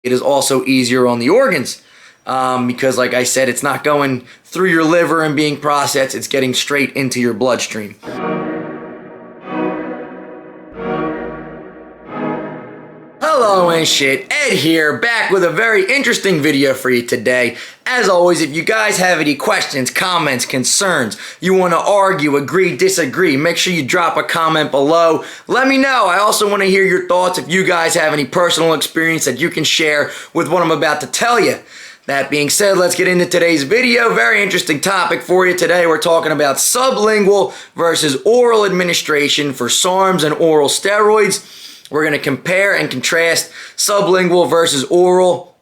it is also easier on the organs because, like I said, it's not going through your liver and being processed. It's getting straight into your bloodstream. Hello and shit, Ed here, back with a very interesting video for you today. As always, if you guys have any questions, comments, concerns, you want to argue, agree, disagree, make sure you drop a comment below. Let me know. I also want to hear your thoughts if you guys have any personal experience that you can share with what I'm about to tell you. That being said, let's get into today's video. Very interesting topic for you today. We're talking about sublingual versus oral administration for SARMs and oral steroids. We're going to compare and contrast sublingual versus oral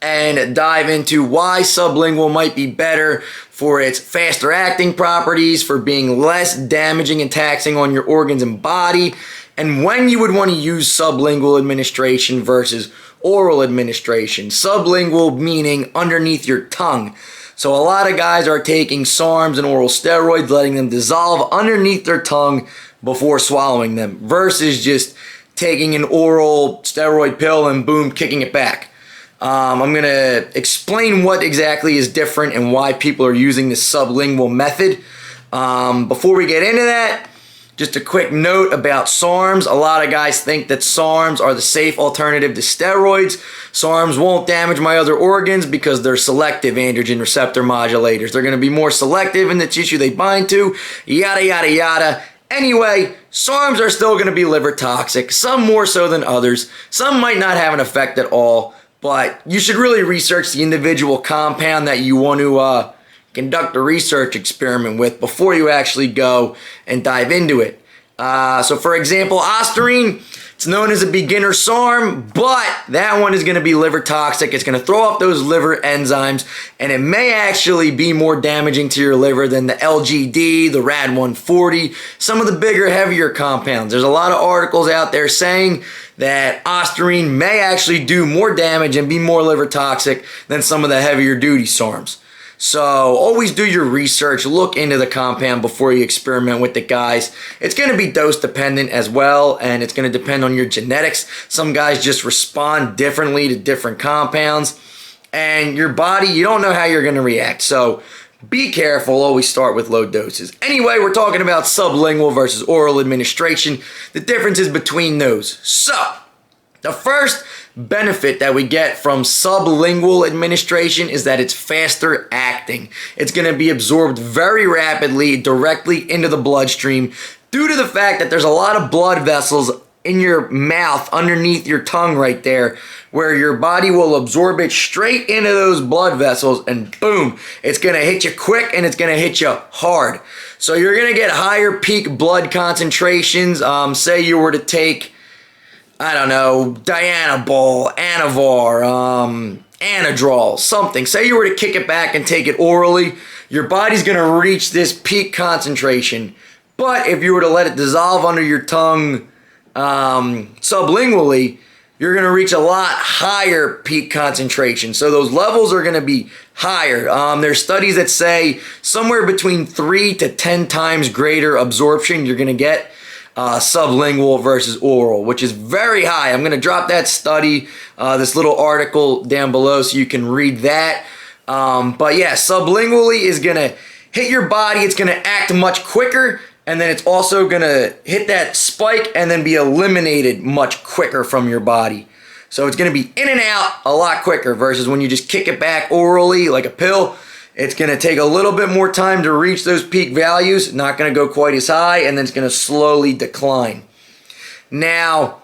and dive into why sublingual might be better for its faster acting properties, for being less damaging and taxing on your organs and body, and when you would want to use sublingual administration versus oral administration. Sublingual meaning underneath your tongue. So a lot of guys are taking SARMs and oral steroids, letting them dissolve underneath their tongue before swallowing them, versus just taking an oral steroid pill and boom, kicking it back. I'm going to explain what exactly is different and why people are using this sublingual method. Before we get into that, just a quick note about SARMs. A lot of guys think that SARMs are the safe alternative to steroids. SARMs won't damage my other organs because they're selective androgen receptor modulators. They're going to be more selective in the tissue they bind to, yada, yada, yada. Anyway, SARMs are still going to be liver toxic, some more so than others. Some might not have an effect at all, but you should really research the individual compound that you want to conduct a research experiment with before you actually go and dive into it. So for example, ostarine, it's known as a beginner SARM, but that one is going to be liver toxic. It's going to throw up those liver enzymes, and it may actually be more damaging to your liver than the LGD, the RAD140, some of the bigger, heavier compounds. There's a lot of articles out there saying that ostarine may actually do more damage and be more liver toxic than some of the heavier duty SARMs. So always do your research, look into the compound before you experiment with it, guys. It's going to be dose dependent as well, and it's going to depend on your genetics. Some guys just respond differently to different compounds, and your body, you don't know how you're going to react. So be careful, always start with low doses. Anyway, we're talking about sublingual versus oral administration, the differences between those. So the first benefit that we get from sublingual administration is that it's faster acting. It's going to be absorbed very rapidly directly into the bloodstream due to the fact that there's a lot of blood vessels in your mouth underneath your tongue right there, where your body will absorb it straight into those blood vessels, and boom, it's going to hit you quick and it's going to hit you hard. So you're going to get higher peak blood concentrations. Say you were to take, I don't know, Dianabol, Anavar, Anadrol, something. Say you were to kick it back and take it orally, your body's going to reach this peak concentration. But if you were to let it dissolve under your tongue sublingually, you're going to reach a lot higher peak concentration. So those levels are going to be higher. There's studies that say somewhere between 3 to 10 times greater absorption you're going to get sublingual versus oral, which is very high. I'm going to drop that study, this little article down below so you can read that. But yeah, sublingually is going to hit your body. It's going to act much quicker, and then it's also going to hit that spike and then be eliminated much quicker from your body. So it's going to be in and out a lot quicker versus when you just kick it back orally like a pill. It's going to take a little bit more time to reach those peak values, not going to go quite as high, and then it's going to slowly decline. Now,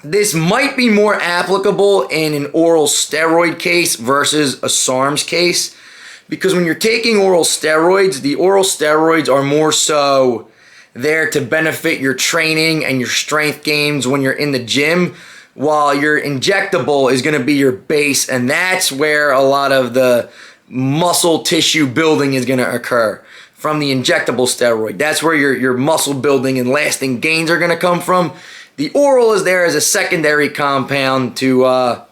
this might be more applicable in an oral steroid case versus a SARMs case, because when you're taking oral steroids, the oral steroids are more so there to benefit your training and your strength gains when you're in the gym, while your injectable is going to be your base, and that's where a lot of the muscle tissue building is going to occur from the injectable steroid. That's where your muscle building and lasting gains are going to come from. The oral is there as a secondary compound to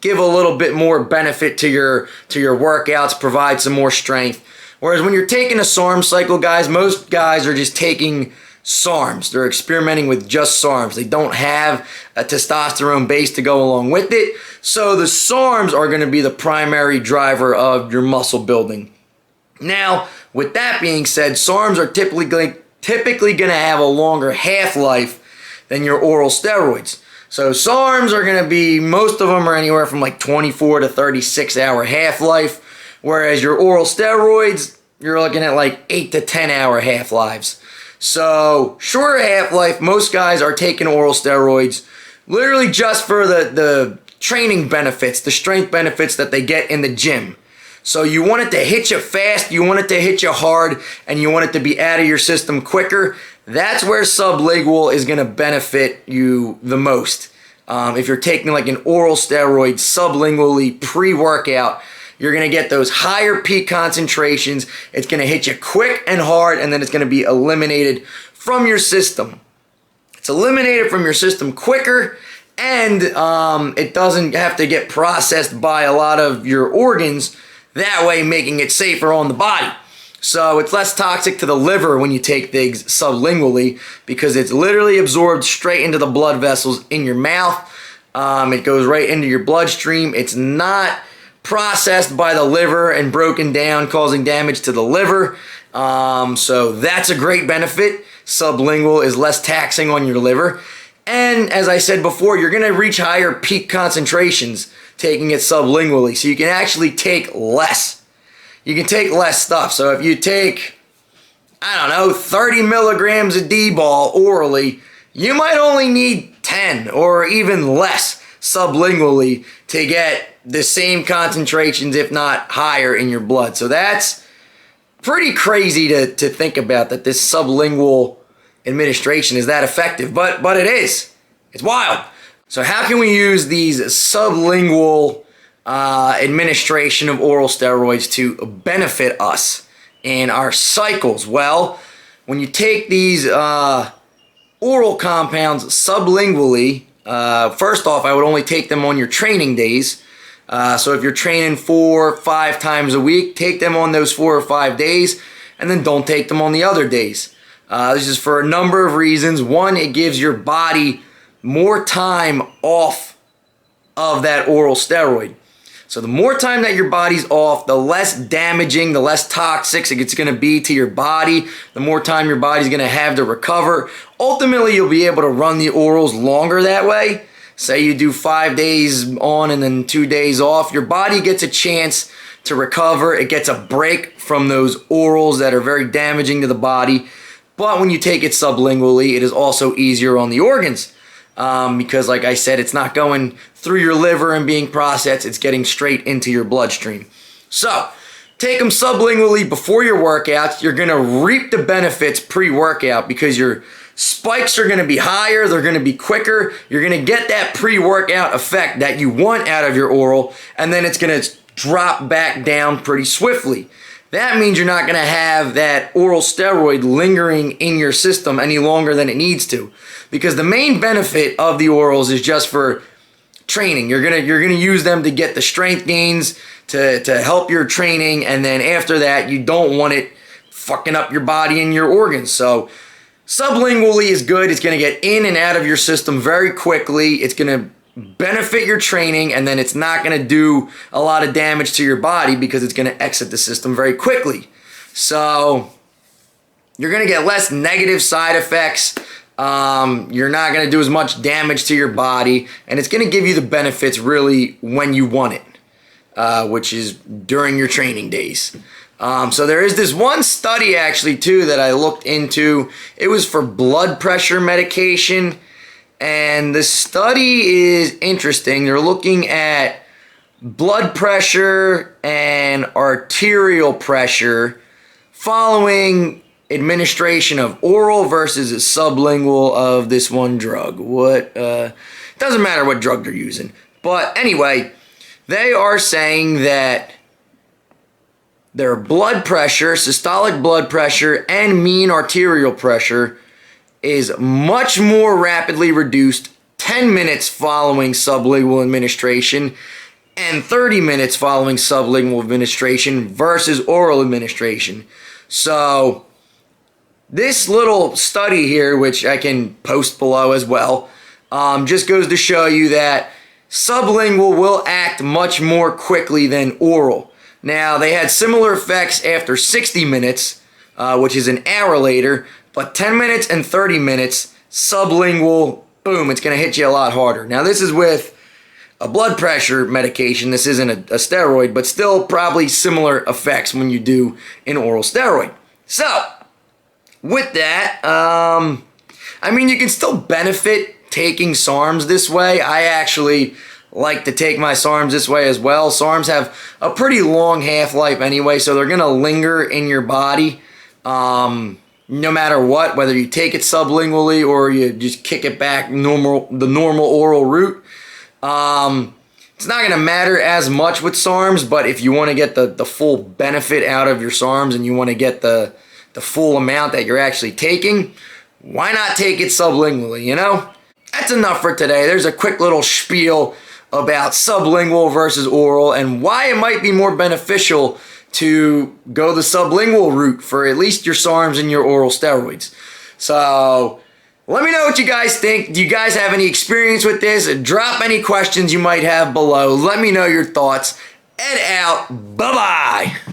give a little bit more benefit to your workouts, provide some more strength. Whereas when you're taking a SARM cycle, guys, most guys are just taking SARMs. They're experimenting with just SARMs. They don't have a testosterone base to go along with it. So the SARMs are going to be the primary driver of your muscle building. Now, with that being said, SARMs are typically going to have a longer half-life than your oral steroids. So SARMs are going to be, most of them are anywhere from like 24 to 36 hour half-life, whereas your oral steroids, you're looking at like 8 to 10 hour half-lives. So shorter half-life, most guys are taking oral steroids literally just for the training benefits, the strength benefits that they get in the gym. So you want it to hit you fast, you want it to hit you hard, and you want it to be out of your system quicker. That's where sublingual is going to benefit you the most. If you're taking like an oral steroid sublingually pre-workout, you're going to get those higher peak concentrations. It's going to hit you quick and hard, and then it's going to be eliminated from your system. It's eliminated from your system quicker, and it doesn't have to get processed by a lot of your organs, that way making it safer on the body. So it's less toxic to the liver when you take things sublingually because it's literally absorbed straight into the blood vessels in your mouth. It goes right into your bloodstream. It's not processed by the liver and broken down, causing damage to the liver. So that's a great benefit. Sublingual is less taxing on your liver. And as I said before, you're going to reach higher peak concentrations taking it sublingually. So you can actually take less. You can take less stuff. So if you take, 30 milligrams of D-ball orally, you might only need 10 or even less sublingually to get the same concentrations, if not higher, in your blood. So that's pretty crazy to think about, that this sublingual administration is that effective. But it is. It's wild. So how can we use these sublingual administration of oral steroids to benefit us in our cycles? Well, when you take these oral compounds sublingually, first off, I would only take them on your training days. So if you're training 4 or 5 times a week, take them on those 4 or 5 days, and then don't take them on the other days. This is for a number of reasons. One, it gives your body more time off of that oral steroid. So the more time that your body's off, the less damaging, the less toxic it's going to be to your body, the more time your body's going to have to recover. Ultimately, you'll be able to run the orals longer that way. Say you do 5 days on and then 2 days off, your body gets a chance to recover. It gets a break from those orals that are very damaging to the body. But when you take it sublingually, it is also easier on the organs. Because like I said, it's not going through your liver and being processed, it's getting straight into your bloodstream. So, take them sublingually before your workouts. You're going to reap the benefits pre-workout because your spikes are going to be higher, they're going to be quicker, you're going to get that pre-workout effect that you want out of your oral, and then it's going to drop back down pretty swiftly. That means you're not going to have that oral steroid lingering in your system any longer than it needs to. Because the main benefit of the orals is just for training. You're gonna use them to get the strength gains, to help your training, and then after that, you don't want it fucking up your body and your organs. So sublingually is good. It's going to get in and out of your system very quickly. It's going to benefit your training, and then it's not going to do a lot of damage to your body because it's going to exit the system very quickly. So you're going to get less negative side effects. You're not going to do as much damage to your body, and it's going to give you the benefits really when you want it, which is during your training days. So there is this one study actually too that I looked into. It was for blood pressure medication, and the study is interesting. They're looking at blood pressure and arterial pressure following administration of oral versus sublingual of this one drug. Doesn't matter what drug they're using. But anyway, they are saying that their blood pressure, systolic blood pressure, and mean arterial pressure is much more rapidly reduced 10 minutes following sublingual administration and 30 minutes following sublingual administration versus oral administration. So This little study here, which I can post below as well, just goes to show you that sublingual will act much more quickly than oral. Now, they had similar effects after 60 minutes, which is an hour later, but 10 minutes and 30 minutes, sublingual, boom, it's going to hit you a lot harder. Now, this is with a blood pressure medication. This isn't a steroid, but still probably similar effects when you do an oral steroid. So, with that, I mean, you can still benefit taking SARMs this way. I actually like to take my SARMs this way as well. SARMs have a pretty long half-life anyway, so they're going to linger in your body no matter what, whether you take it sublingually or you just kick it back the normal oral route. It's not going to matter as much with SARMs, but if you want to get the full benefit out of your SARMs and you want to get the full amount that you're actually taking, why not take it sublingually, you know? That's enough for today. There's a quick little spiel about sublingual versus oral and why it might be more beneficial to go the sublingual route for at least your SARMs and your oral steroids. So, let me know what you guys think. Do you guys have any experience with this? Drop any questions you might have below. Let me know your thoughts. Ed out. Bye-bye.